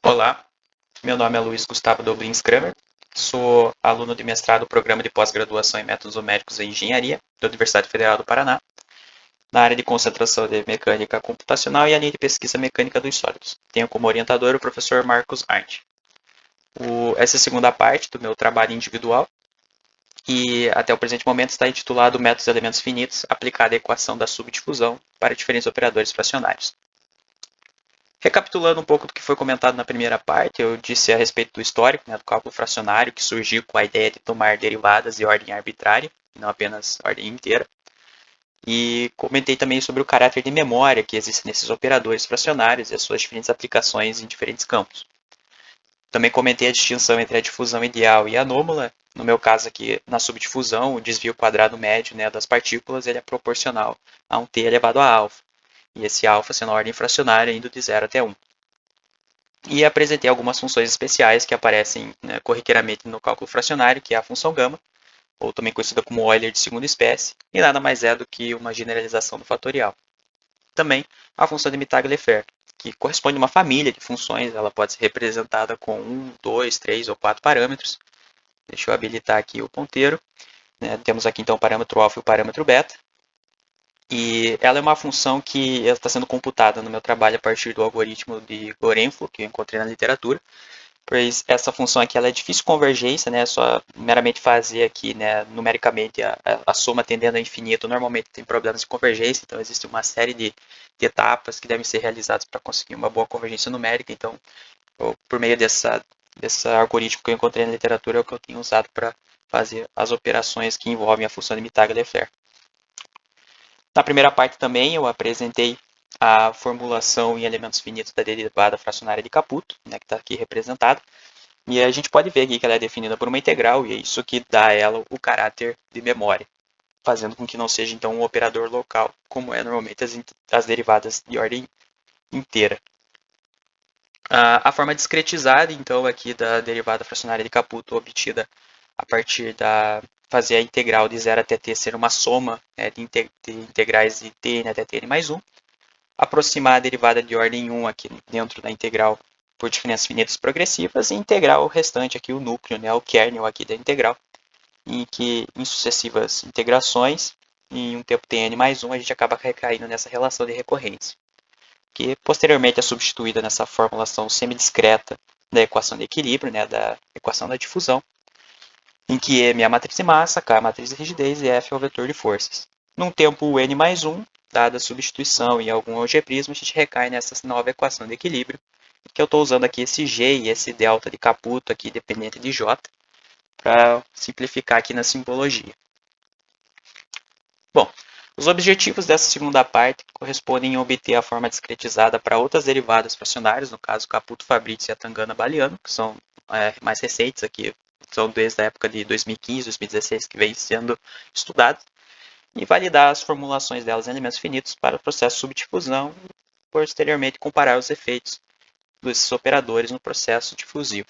Olá, meu nome é Luiz Gustavo Doblins Kramer, sou aluno de mestrado do Programa de Pós-Graduação em Métodos Numéricos e Engenharia da Universidade Federal do Paraná, na área de concentração de Mecânica Computacional e a linha de pesquisa Mecânica dos Sólidos. Tenho como orientador o professor Marcos Arndt. Essa é a segunda parte do meu trabalho individual e até o presente momento está intitulado Métodos de Elementos Finitos aplicada à equação da subdifusão para diferentes operadores fracionários. Recapitulando um pouco do que foi comentado na primeira parte, eu disse a respeito do histórico, do cálculo fracionário, que surgiu com a ideia de tomar derivadas de ordem arbitrária, e não apenas ordem inteira. E comentei também sobre o caráter de memória que existe nesses operadores fracionários e as suas diferentes aplicações em diferentes campos. Também comentei a distinção entre a difusão ideal e anômala. No meu caso aqui, na subdifusão, o desvio quadrado médio das partículas ele é proporcional a um t elevado a alfa. E esse alfa sendo a ordem fracionária indo de 0 até 1. E apresentei algumas funções especiais que aparecem corriqueiramente no cálculo fracionário, que é a função gama, ou também conhecida como Euler de segunda espécie, e nada mais é do que uma generalização do fatorial. Também a função de Mittag-Leffer, que corresponde a uma família de funções, ela pode ser representada com 1, 2, 3 ou 4 parâmetros. Deixa eu habilitar aqui o ponteiro. Temos aqui então o parâmetro alfa e o parâmetro beta. E ela é uma função que está sendo computada no meu trabalho a partir do algoritmo de Lorenzo, que eu encontrei na literatura, pois essa função aqui ela é difícil de convergência, né? É só meramente fazer aqui, numericamente a soma tendendo ao infinito, normalmente tem problemas de convergência, então existe uma série de etapas que devem ser realizadas para conseguir uma boa convergência numérica, então por meio desse algoritmo que eu encontrei na literatura é o que eu tenho usado para fazer as operações que envolvem a função de Mittag-Leffer. Na primeira parte também eu apresentei a formulação em elementos finitos da derivada fracionária de Caputo, que está aqui representada. E a gente pode ver aqui que ela é definida por uma integral, e é isso que dá a ela o caráter de memória, fazendo com que não seja então um operador local, como é normalmente as derivadas de ordem inteira. A forma discretizada, então, aqui da derivada fracionária de Caputo, obtida a partir da fazer a integral de 0 até t ser uma soma de integrais de tn até tn mais 1, aproximar a derivada de ordem 1 aqui dentro da integral por diferenças finitas progressivas e integrar o restante aqui, o núcleo, o kernel aqui da integral, em que em sucessivas integrações, em um tempo tn mais 1, a gente acaba recaindo nessa relação de recorrência, que posteriormente é substituída nessa formulação semidiscreta da equação de equilíbrio, da equação da difusão, em que M é a matriz de massa, K é a matriz de rigidez e F é o vetor de forças. Num tempo N mais 1, dada a substituição e algum algebrismo, a gente recai nessa nova equação de equilíbrio, que eu estou usando aqui esse G e esse delta de Caputo aqui dependente de J, para simplificar aqui na simbologia. Bom, os objetivos dessa segunda parte correspondem a obter a forma discretizada para outras derivadas fracionárias, no caso Caputo-Fabrizio e a Tangana-Baliano, que são mais recentes aqui, são desde a época de 2015, 2016 que vem sendo estudados, e validar as formulações delas em elementos finitos para o processo de subdifusão e posteriormente comparar os efeitos desses operadores no processo difusivo.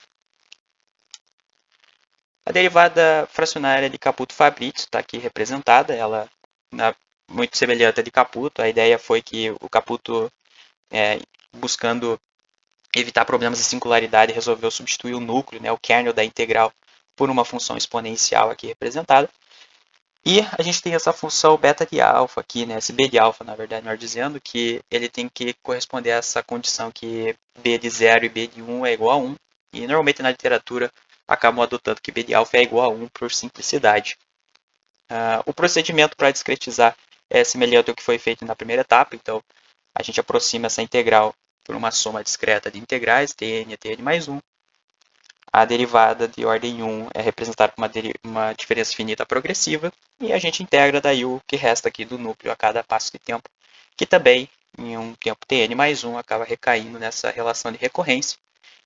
A derivada fracionária de Caputo-Fabrizio está aqui representada, ela muito semelhante à de Caputo. A ideia foi que o Caputo, buscando evitar problemas de singularidade, resolveu substituir o núcleo, o kernel da integral, por uma função exponencial aqui representada. E a gente tem essa função beta de alfa aqui, esse b de alfa, na verdade, melhor dizendo, que ele tem que corresponder a essa condição que b de 0 e b de 1 é igual a 1. E normalmente na literatura acabam adotando que b de alfa é igual a 1 por simplicidade. O procedimento para discretizar é semelhante ao que foi feito na primeira etapa, então a gente aproxima essa integral por uma soma discreta de integrais, tn a tn mais 1. A derivada de ordem 1 é representada por uma diferença finita progressiva, e a gente integra daí o que resta aqui do núcleo a cada passo de tempo, que também, em um tempo tn mais 1, acaba recaindo nessa relação de recorrência,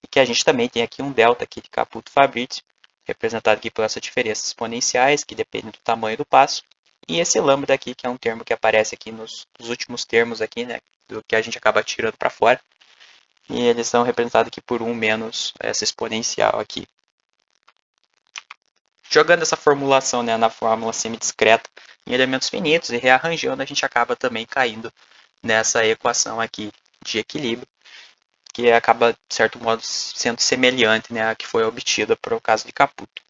e que a gente também tem aqui um delta aqui de Caputo-Fabrizio, representado aqui por essas diferenças exponenciais, que dependem do tamanho do passo, e esse lambda aqui, que é um termo que aparece aqui nos últimos termos aqui, do que a gente acaba tirando para fora, e eles são representados aqui por 1 menos essa exponencial aqui. Jogando essa formulação na fórmula semidiscreta em elementos finitos e rearranjando, a gente acaba também caindo nessa equação aqui de equilíbrio, que acaba, de certo modo, sendo semelhante, né, à que foi obtida para o caso de Caputo.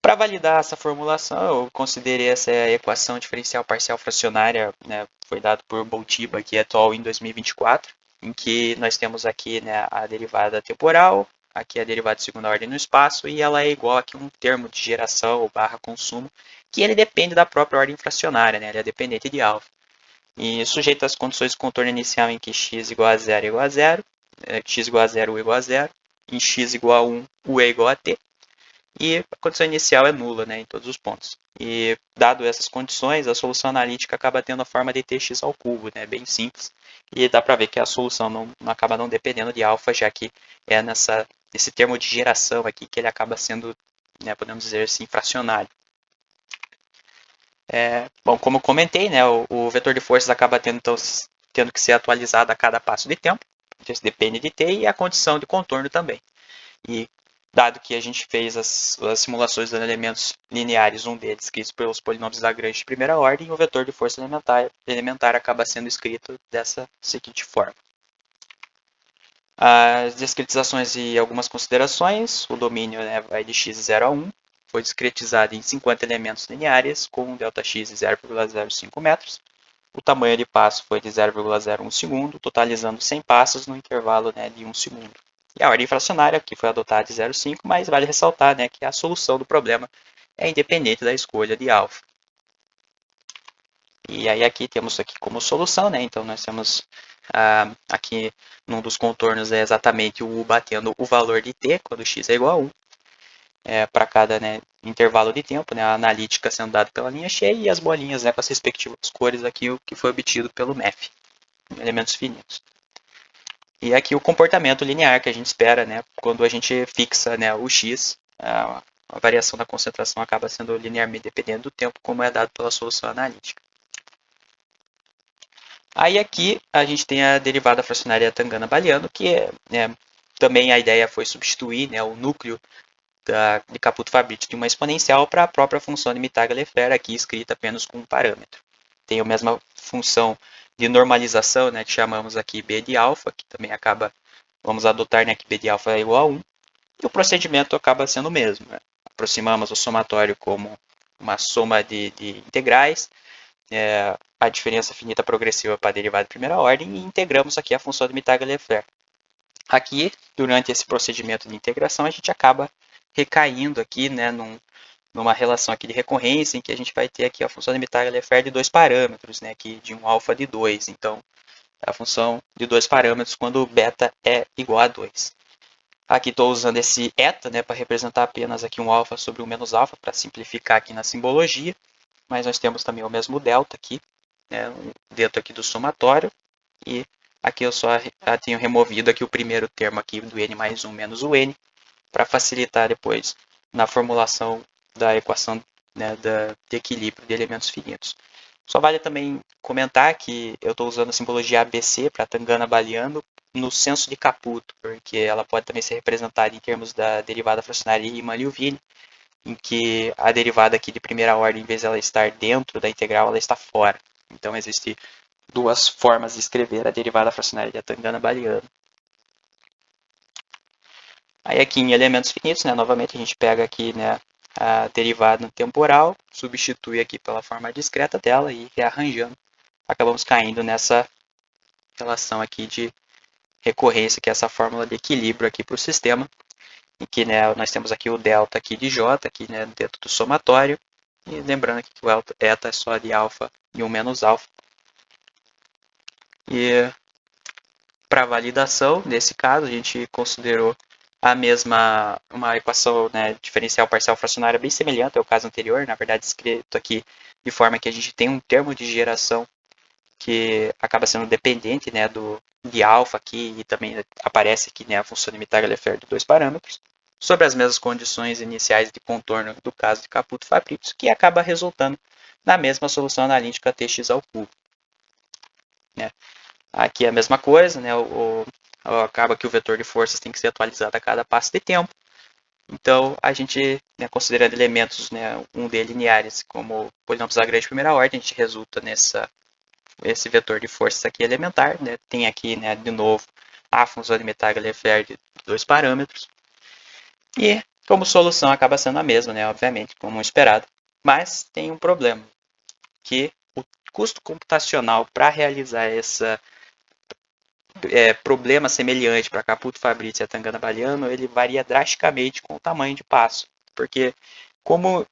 Para validar essa formulação, eu considerei essa equação diferencial parcial fracionária, né, foi dado por Boltiba et al. Em 2024, em que nós temos aqui, né, a derivada temporal, aqui a derivada de segunda ordem no espaço, e ela é igual aqui a um termo de geração ou barra consumo, que ele depende da própria ordem fracionária, né, ele é dependente de alfa. E sujeito às condições de contorno inicial em que x igual a 0 igual a 0, x igual a 0, u igual a 0, em x igual a 1, u é igual a t, e a condição inicial é nula, né, em todos os pontos. E dado essas condições, a solução analítica acaba tendo a forma de tx ao cubo, né, bem simples. E dá para ver que a solução não acaba não dependendo de alfa, já que é nesse termo de geração aqui que ele acaba sendo, né, podemos dizer assim, fracionário. Bom, como eu comentei, né, o vetor de forças acaba tendo que ser atualizado a cada passo de tempo, isso depende de t, e a condição de contorno também. E dado que a gente fez as simulações de elementos lineares, um deles escrito pelos polinômios Lagrange de primeira ordem, o vetor de força elementar acaba sendo escrito dessa seguinte forma. As discretizações e algumas considerações, o domínio, né, vai de x 0 a 1, foi discretizado em 50 elementos lineares com ΔX de 0,05 metros. O tamanho de passo foi de 0,01 segundo, totalizando 100 passos no intervalo, né, de 1 segundo. E a ordem fracionária aqui foi adotada de 0,5, mas vale ressaltar, né, que a solução do problema é independente da escolha de alfa. E aí aqui temos aqui como solução, né, então nós temos aqui num dos contornos é exatamente o U batendo o valor de t, quando x é igual a 1, para cada, né, intervalo de tempo, né, a analítica sendo dada pela linha cheia e as bolinhas, né, com as respectivas cores aqui, o que foi obtido pelo MEF, elementos finitos. E aqui o comportamento linear que a gente espera, né, quando a gente fixa, né, o x, a variação da concentração acaba sendo linearmente dependente do tempo, como é dado pela solução analítica. Aí aqui a gente tem a derivada fracionária Tangana-Baliano, que também a ideia foi substituir, né, o núcleo de Caputo-Fabrizio de uma exponencial para a própria função de Mitag-Lefebvre, aqui escrita apenas com um parâmetro. Tem a mesma função de normalização, né, que chamamos aqui B de alfa, que também vamos adotar, né, que B de alfa é igual a 1, e o procedimento acaba sendo o mesmo. Né? Aproximamos o somatório como uma soma de integrais, a diferença finita progressiva para a derivada de primeira ordem, e integramos aqui a função de Mitag-Lefebvre. Aqui, durante esse procedimento de integração, a gente acaba recaindo aqui, né, numa relação aqui de recorrência, em que a gente vai ter aqui a função de Mitag-Lefebvre de dois parâmetros, né, aqui de um alfa de 2. Então, a função de dois parâmetros quando beta é igual a 2. Aqui estou usando esse eta, né, para representar apenas aqui um alfa sobre um menos alfa, para simplificar aqui na simbologia, mas nós temos também o mesmo delta aqui, né, dentro aqui do somatório, e aqui eu só tenho removido aqui o primeiro termo aqui do n mais 1 menos o n, para facilitar depois na formulação da equação, né, de equilíbrio de elementos finitos. Só vale também comentar que eu estou usando a simbologia ABC para Tangana-Baliano no senso de Caputo, porque ela pode também ser representada em termos da derivada fracionária Riemann-Liouville, em que a derivada aqui de primeira ordem, em vez de ela estar dentro da integral, ela está fora. Então, existem duas formas de escrever a derivada fracionária de Tangana-Baliano. Aí aqui em elementos finitos, né, novamente a gente pega aqui, né, a derivada temporal, substitui aqui pela forma discreta dela e rearranjando, acabamos caindo nessa relação aqui de recorrência, que é essa fórmula de equilíbrio aqui para o sistema, em que, né, nós temos aqui o delta aqui de J, aqui, né, dentro do somatório, e lembrando aqui que o eta é só de alfa e 1 menos alfa. E para validação, nesse caso, a gente considerou uma equação, né, diferencial parcial fracionária bem semelhante ao caso anterior, na verdade escrito aqui de forma que a gente tem um termo de geração que acaba sendo dependente, né, de alfa aqui, e também aparece aqui, né, a função de Mitag-Lefebvre de dois parâmetros, sobre as mesmas condições iniciais de contorno do caso de Caputo-Fabrizio, que acaba resultando na mesma solução analítica Tx ao cubo. Né. Aqui é a mesma coisa, né, acaba que o vetor de forças tem que ser atualizado a cada passo de tempo. Então, a gente, né, considerando elementos, né, 1D lineares como polinômios Lagrange de primeira ordem, a gente resulta esse vetor de forças aqui elementar, né? Tem aqui, né, de novo, a função de Metagler-Laird de 2 parâmetros. E como solução acaba sendo a mesma, né, obviamente, como esperado. Mas tem um problema, que o custo computacional para realizar esse problema semelhante para Caputo-Fabrizio e a Tangana-Baliano, ele varia drasticamente com o tamanho de passo. Porque como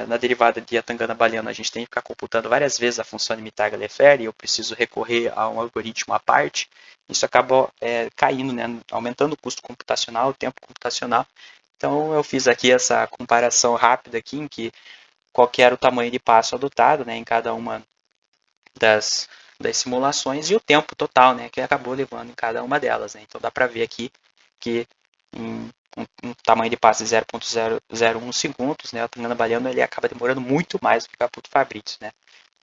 na derivada de Atangana-Baliano a gente tem que ficar computando várias vezes a função de Mitag-Lefebvre e eu preciso recorrer a um algoritmo à parte, isso acaba caindo, né, aumentando o custo computacional, o tempo computacional. Então eu fiz aqui essa comparação rápida aqui em que qual que era o tamanho de passo adotado, né, em cada uma das simulações e o tempo total, né, que acabou levando em cada uma delas, né. Então dá para ver aqui que em um tamanho de passe de 0.001 segundos, né, o Tangana-Baliano ele acaba demorando muito mais do que o Caputo-Fabrizio, né.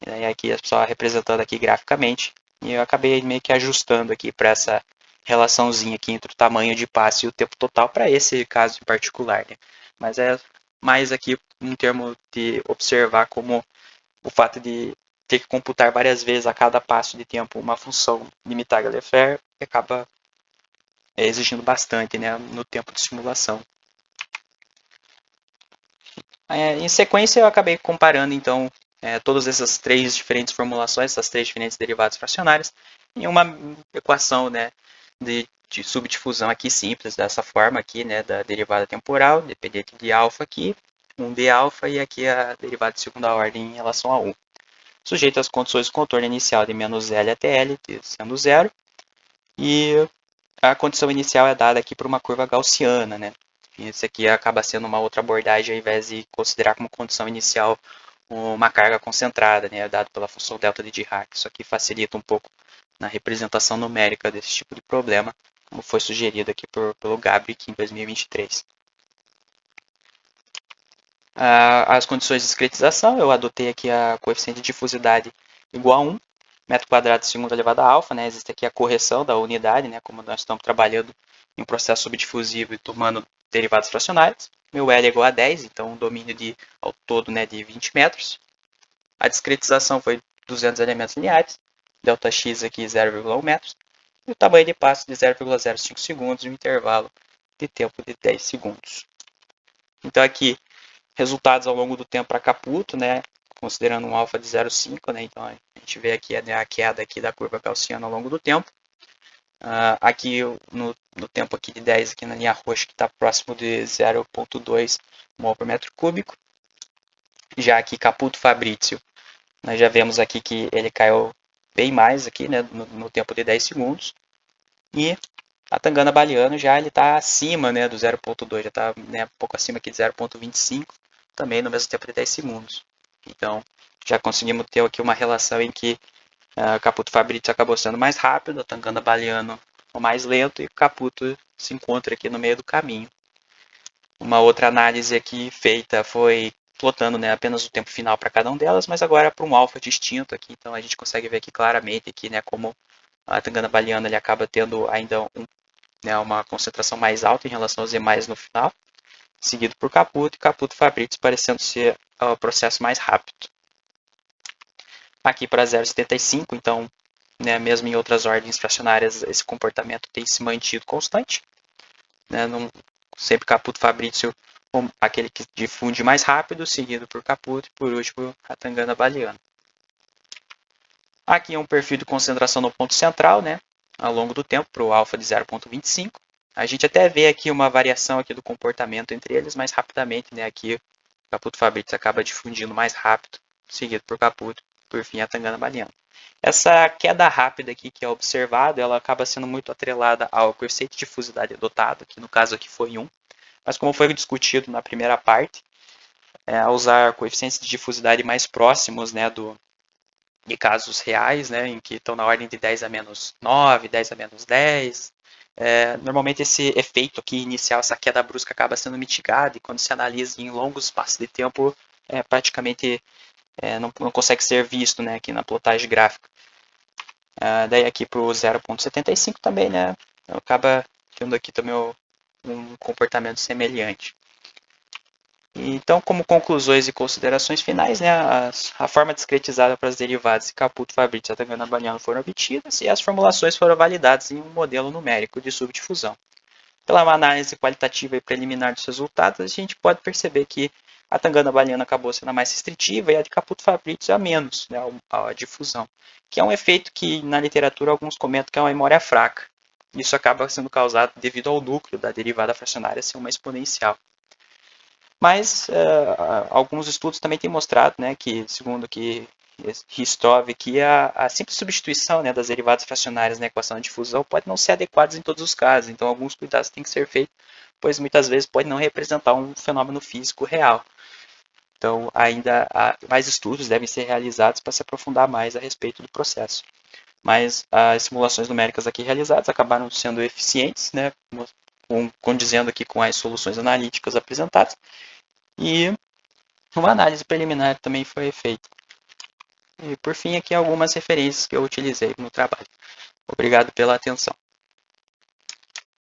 E aqui é só representando aqui graficamente, e eu acabei meio que ajustando aqui para essa relaçãozinha aqui entre o tamanho de passe e o tempo total para esse caso em particular, né. Mas é mais aqui um termo de observar como o fato de ter que computar várias vezes a cada passo de tempo uma função de Mitag-Lefebvre acaba exigindo bastante, né, no tempo de simulação. Em sequência, eu acabei comparando, então, todas essas três diferentes formulações, essas três diferentes derivadas fracionárias, em uma equação, né, de subdifusão aqui simples, dessa forma aqui, né, da derivada temporal, dependente de alfa aqui, 1 de alfa, e aqui a derivada de segunda ordem em relação a 1. Sujeito às condições de contorno inicial de menos L até L, sendo zero, e a condição inicial é dada aqui por uma curva gaussiana, né? Isso aqui acaba sendo uma outra abordagem, ao invés de considerar como condição inicial uma carga concentrada, né? Dado pela função delta de Dirac. Isso aqui facilita um pouco na representação numérica desse tipo de problema, como foi sugerido aqui pelo Gabrick em 2023. As condições de discretização, eu adotei aqui a coeficiente de difusidade igual a 1, metro quadrado segundo elevado a alfa, né? Existe aqui a correção da unidade, né? Como nós estamos trabalhando em um processo subdifusivo e tomando derivadas fracionárias. Meu L é igual a 10, então um domínio ao todo, né, de 20 metros. A discretização foi 200 elementos lineares, delta x aqui 0,1 metros, e o tamanho de passo de 0,05 segundos e um intervalo de tempo de 10 segundos. Então aqui resultados ao longo do tempo para Caputo, né, considerando um alfa de 0,5, né, então a gente vê aqui a queda aqui da curva gaussiana ao longo do tempo. Aqui no tempo aqui de 10, aqui na linha roxa, que está próximo de 0,2 mol por metro cúbico. Já aqui Caputo-Fabrizio, nós já vemos aqui que ele caiu bem mais aqui, né, no tempo de 10 segundos. E a Tangana-Baliano já ele está acima, né, do 0,2, já está, né, um pouco acima aqui de 0,25, também no mesmo tempo de 10 segundos. Então, já conseguimos ter aqui uma relação em que o Caputo-Fabrizio acabou sendo mais rápido, a Tangana-Baliano o mais lento, e o Caputo se encontra aqui no meio do caminho. Uma outra análise aqui feita foi plotando, né, apenas o tempo final para cada uma delas, mas agora para um alfa distinto aqui, então a gente consegue ver aqui claramente aqui, né, como a Tangana-Baliano ele acaba tendo ainda uma concentração mais alta em relação aos demais no final, seguido por Caputo, e Caputo-Fabrizio parecendo ser o processo mais rápido. Aqui para 0,75, então, né, mesmo em outras ordens fracionárias, esse comportamento tem se mantido constante. Né, sempre Caputo-Fabrizio, aquele que difunde mais rápido, seguido por Caputo, e por último a Tangana-Baliano. Aqui é um perfil de concentração no ponto central, né, ao longo do tempo, para o alfa de 0,25. A gente até vê aqui uma variação aqui do comportamento entre eles, mas rapidamente, né, aqui o Caputo-Fabrizio acaba difundindo mais rápido, seguido por Caputo, por fim a Tangana-Baliano. Essa queda rápida aqui que é observada, ela acaba sendo muito atrelada ao coeficiente de difusidade adotado, que no caso aqui foi 1, mas como foi discutido na primeira parte, ao usar coeficientes de difusidade mais próximos, né, de casos reais, né, em que estão na ordem de 10 a menos 9, 10 a menos 10. Normalmente esse efeito aqui inicial, essa queda brusca, acaba sendo mitigado, e quando se analisa em longos espaços de tempo, praticamente não consegue ser visto, né, aqui na plotagem gráfica. Daí aqui para o 0,75 também, né, acaba tendo aqui também um comportamento semelhante. Então, como conclusões e considerações finais, né, a forma discretizada para as derivadas de Caputo, Fabrizio e Atangana-Baliano foram obtidas e as formulações foram validadas em um modelo numérico de subdifusão. Pela análise qualitativa e preliminar dos resultados, a gente pode perceber que a Tangana-Baliano acabou sendo a mais restritiva e a de Caputo-Fabrizio a menos, né, a difusão, que é um efeito que na literatura alguns comentam que é uma memória fraca. Isso acaba sendo causado devido ao núcleo da derivada fracionária ser uma exponencial. Mas alguns estudos também têm mostrado, né, que, segundo que Hristov, que a simples substituição, né, das derivadas fracionárias na equação de difusão pode não ser adequada em todos os casos. Então, alguns cuidados têm que ser feitos, pois muitas vezes pode não representar um fenômeno físico real. Então, ainda mais estudos devem ser realizados para se aprofundar mais a respeito do processo. Mas as simulações numéricas aqui realizadas acabaram sendo eficientes, né, condizendo aqui com as soluções analíticas apresentadas. E uma análise preliminar também foi feita. E por fim, aqui algumas referências que eu utilizei no trabalho. Obrigado pela atenção.